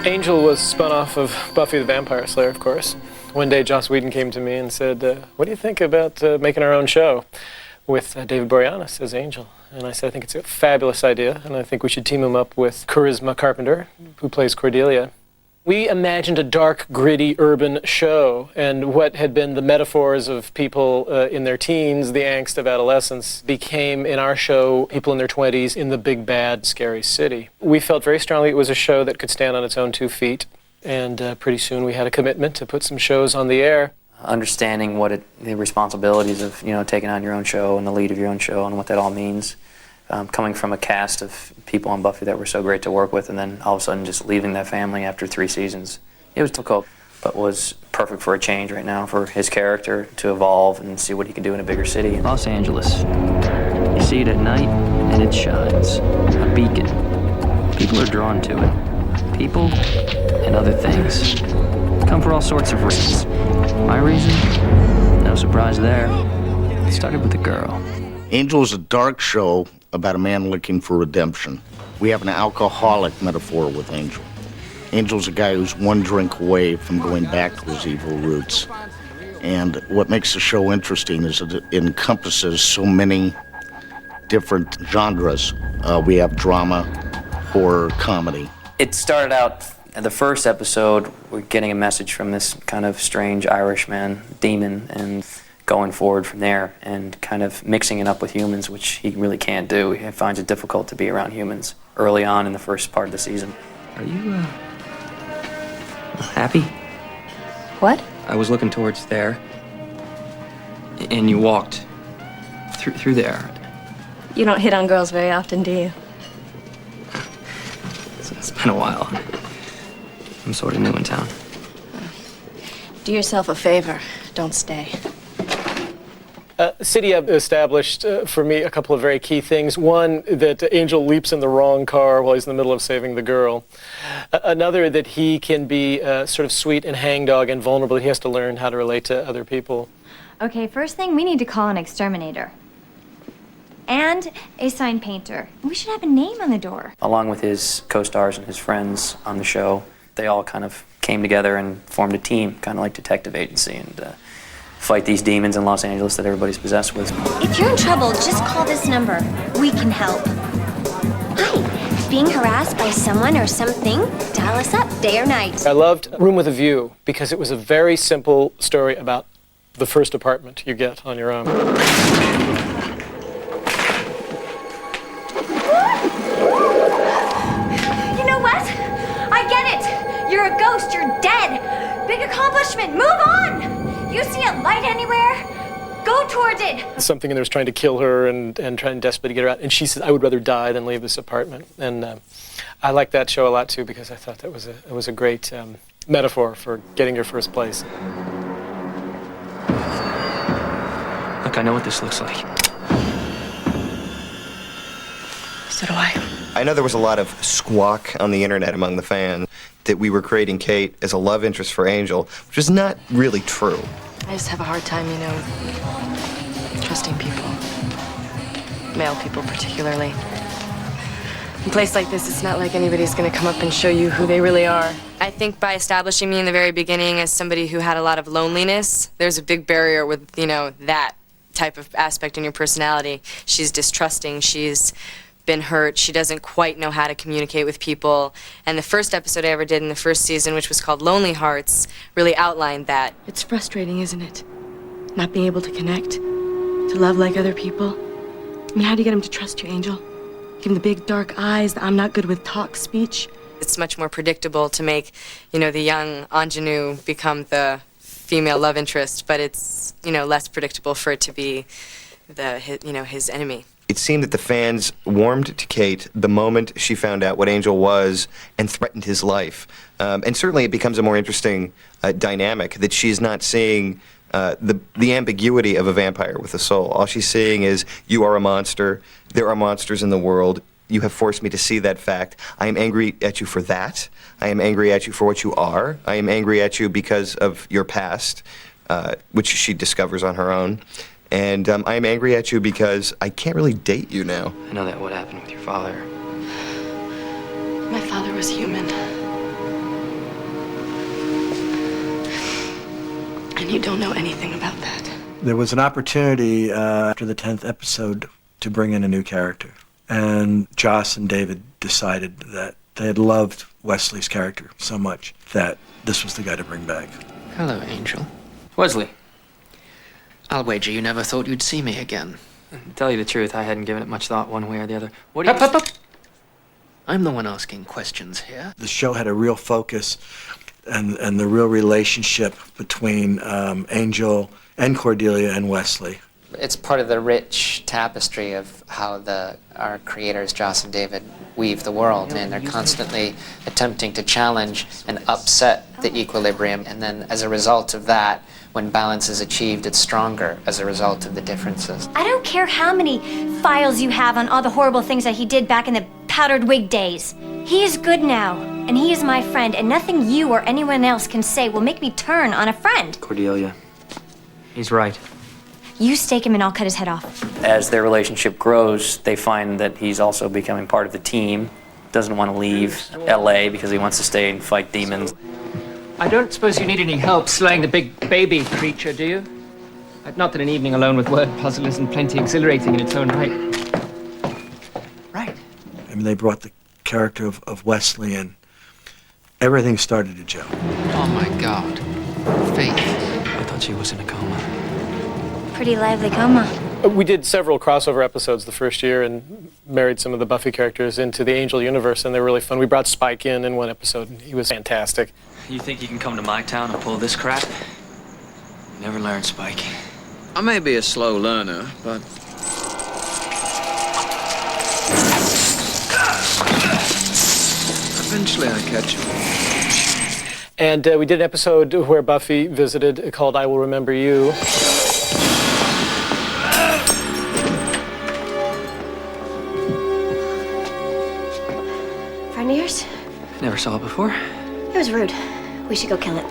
Angel was spun off of Buffy the Vampire Slayer, of course. One day Joss Whedon came to me and said, what do you think about making our own show with David Boreanaz as Angel? And I said, I think it's a fabulous idea, and I think we should team him up with Charisma Carpenter, who plays Cordelia. We imagined a dark, gritty, urban show, and what had been the metaphors of people in their teens, the angst of adolescence, became, in our show, people in their 20s in the big, bad, scary city. We felt very strongly it was a show that could stand on its own 2 feet, and pretty soon we had a commitment to put some shows on the air. Understanding the responsibilities of, taking on your own show and the lead of your own show and what that all means. Coming from a cast of people on Buffy that were so great to work with, and then all of a sudden just leaving that family after 3 seasons. It was difficult, but was perfect for a change right now, for his character to evolve and see what he could do in a bigger city. Los Angeles. You see it at night, and it shines. A beacon. People are drawn to it. People and other things. Come for all sorts of reasons. My reason? No surprise there. It started with a girl. Angel is a dark show about a man looking for redemption. We have an alcoholic metaphor with Angel. Angel's a guy who's 1 drink away from going back to his evil roots. And what makes the show interesting is that it encompasses so many different genres. We have drama, horror, comedy. It started out, in the first episode, we're getting a message from this kind of strange Irishman, demon, and going forward from there and kind of mixing it up with humans, which he really can't do. He finds it difficult to be around humans early on in the first part of the season. Are you, happy? What? I was looking towards there, and you walked through there. You don't hit on girls very often, do you? It's been a while. I'm sort of new in town. Do yourself a favor. Don't stay. Serie established for me a couple of very key things. One, that Angel leaps in the wrong car while he's in the middle of saving the girl. Another, that he can be sort of sweet and hangdog and vulnerable. He has to learn how to relate to other people. Okay, first thing, we need to call an exterminator. And a sign painter. We should have a name on the door. Along with his co-stars and his friends on the show, they all kind of came together and formed a team, kind of like detective agency, and fight these demons in Los Angeles that everybody's possessed with. If you're in trouble, just call this number. We can help. Hi, being harassed by someone or something? Dial us up, day or night. I loved Room with a View because it was a very simple story about the first apartment you get on your own. You know what? I get it. You're a ghost. You're dead. Big accomplishment. Move on. You see a light anywhere? Go towards it. Something in there was trying to kill her and trying desperately to get her out. And she said, I would rather die than leave this apartment. And I liked that show a lot, too, because I thought that was a great metaphor for getting your first place. Look, I know what this looks like. So do I. I know there was a lot of squawk on the internet among the fans that we were creating Kate as a love interest for Angel, which is not really true. I just have a hard time, trusting people. Male people, particularly. In a place like this, it's not like anybody's gonna come up and show you who they really are. I think by establishing me in the very beginning as somebody who had a lot of loneliness, there's a big barrier with, that type of aspect in your personality. She's distrusting, she's been hurt, she doesn't quite know how to communicate with people. And the first episode I ever did in the first season, which was called Lonely Hearts, really outlined that. It's frustrating, isn't it? Not being able to connect, to love like other people. I mean, how do you get him to trust you, Angel? Give him the big dark eyes, the I'm not good with talk speech. It's much more predictable to make, the young ingenue become the female love interest, but it's, less predictable for it to be his enemy. It seemed that the fans warmed to Kate the moment she found out what Angel was and threatened his life. And certainly it becomes a more interesting dynamic that she's not seeing the ambiguity of a vampire with a soul. All she's seeing is, you are a monster, there are monsters in the world, you have forced me to see that fact. I am angry at you for that. I am angry at you for what you are. I am angry at you because of your past, which she discovers on her own. And I am angry at you because I can't really date you now. I know that what happened with your father. My father was human. and you don't know anything about that. There was an opportunity after the 10th episode to bring in a new character. And Joss and David decided that they had loved Wesley's character so much that this was the guy to bring back. Hello, Angel. Wesley, I'll wager you never thought you'd see me again. To tell you the truth, I hadn't given it much thought one way or the other. What do you... Up. I'm the one asking questions here. The show had a real focus and the real relationship between Angel and Cordelia and Wesley. It's part of the rich tapestry of how our creators, Joss and David, weave the world, and they're constantly attempting to challenge and upset the equilibrium, and then as a result of that, when balance is achieved, it's stronger as a result of the differences. I don't care how many files you have on all the horrible things that he did back in the powdered wig days. He is good now, and he is my friend, and nothing you or anyone else can say will make me turn on a friend. Cordelia, he's right. You stake him and I'll cut his head off. As their relationship grows, they find that he's also becoming part of the team, doesn't want to leave LA because he wants to stay and fight demons. I don't suppose you need any help slaying the big baby creature, do you? Not that an evening alone with word puzzle isn't plenty exhilarating in its own right. Right. I mean, they brought the character of Wesley in. Everything started to gel. Oh my God. Faith. I thought she was in a coma. Pretty lively coma. We did several crossover episodes the first year and married some of the Buffy characters into the Angel universe, and they were really fun. We brought Spike in one episode, and he was fantastic. You think you can come to my town and pull this crap? You never learn, Spike. I may be a slow learner, but... eventually I catch him. And we did an episode where Buffy visited called I Will Remember You. Friend of yours? Never saw it before. It was rude. We should go kill it.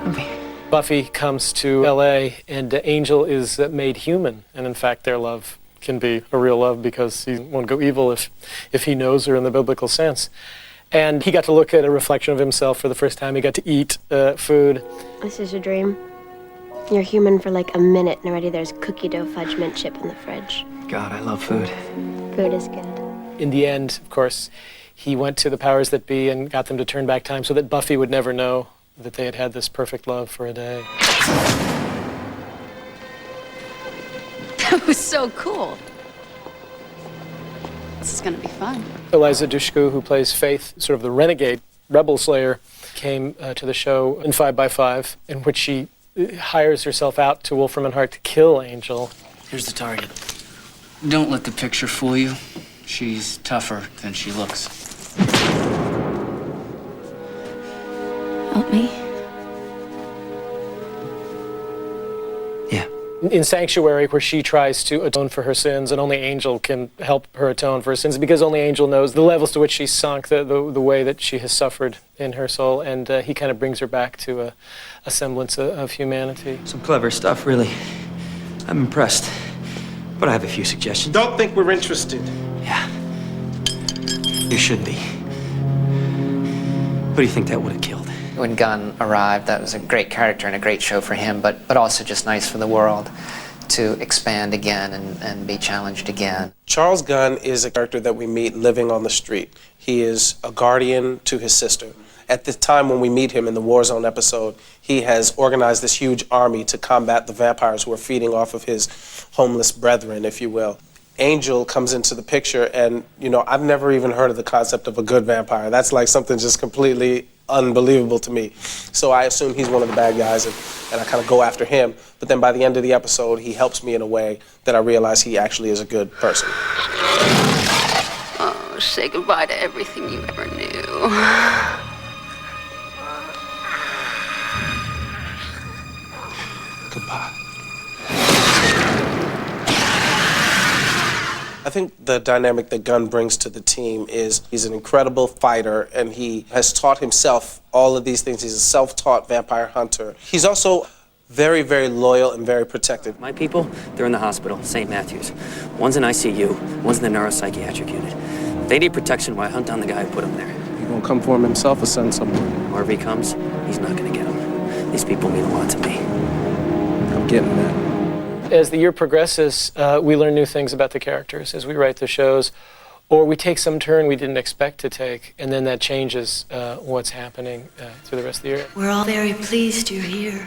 Okay. Buffy comes to LA, and Angel is made human. And in fact, their love can be a real love because he won't go evil if he knows her in the biblical sense. And he got to look at a reflection of himself for the first time. He got to eat food. This is a dream. You're human for like a minute, and already there's cookie dough fudge mint chip in the fridge. God, I love food. Food is good. In the end, of course, he went to the powers that be and got them to turn back time so that Buffy would never know that they had had this perfect love for a day. That was so cool. This is going to be fun. Eliza Dushku, who plays Faith, sort of the renegade rebel slayer, came to the show in 5x5, in which she hires herself out to Wolfram and Hart to kill Angel. Here's the target. Don't let the picture fool you. She's tougher than she looks. Help me? Yeah. In Sanctuary, where she tries to atone for her sins, and only Angel can help her atone for her sins, because only Angel knows the levels to which she's sunk, the way that she has suffered in her soul, and he kind of brings her back to a semblance of humanity. Some clever stuff, really. I'm impressed. But I have a few suggestions. Don't think we're interested. Yeah. You should be. What do you think that would have killed? When Gunn arrived, that was a great character and a great show for him, but also just nice for the world to expand again and be challenged again. Charles Gunn is a character that we meet living on the street. He is a guardian to his sister. At the time when we meet him in the Warzone episode, he has organized this huge army to combat the vampires who are feeding off of his homeless brethren, if you will. Angel comes into the picture, and, you know, I've never even heard of the concept of a good vampire. That's like something just completely unbelievable to me. So I assume he's one of the bad guys, and I kind of go after him. But then by the end of the episode, he helps me in a way that I realize he actually is a good person. Oh, say goodbye to everything you ever knew. Goodbye. I think the dynamic that Gunn brings to the team is he's an incredible fighter, and he has taught himself all of these things. He's a self-taught vampire hunter. He's also very, very loyal and very protective. My people, they're in the hospital, St. Matthew's. One's in ICU, one's in the neuropsychiatric unit. They need protection while I hunt down the guy who put them there. He won't come for him himself or send someone. Or if he comes, he's not gonna get him. These people mean a lot to me. I'm getting at. As the year progresses, we learn new things about the characters as we write the shows, or we take some turn we didn't expect to take, and then that changes what's happening through the rest of the year. We're all very pleased you're here.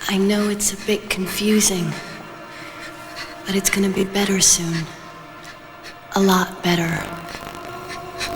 I know it's a bit confusing, but it's gonna be better soon. A lot better,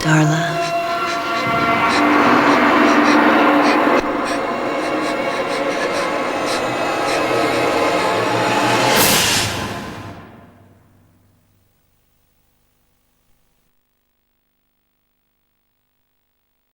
Darla.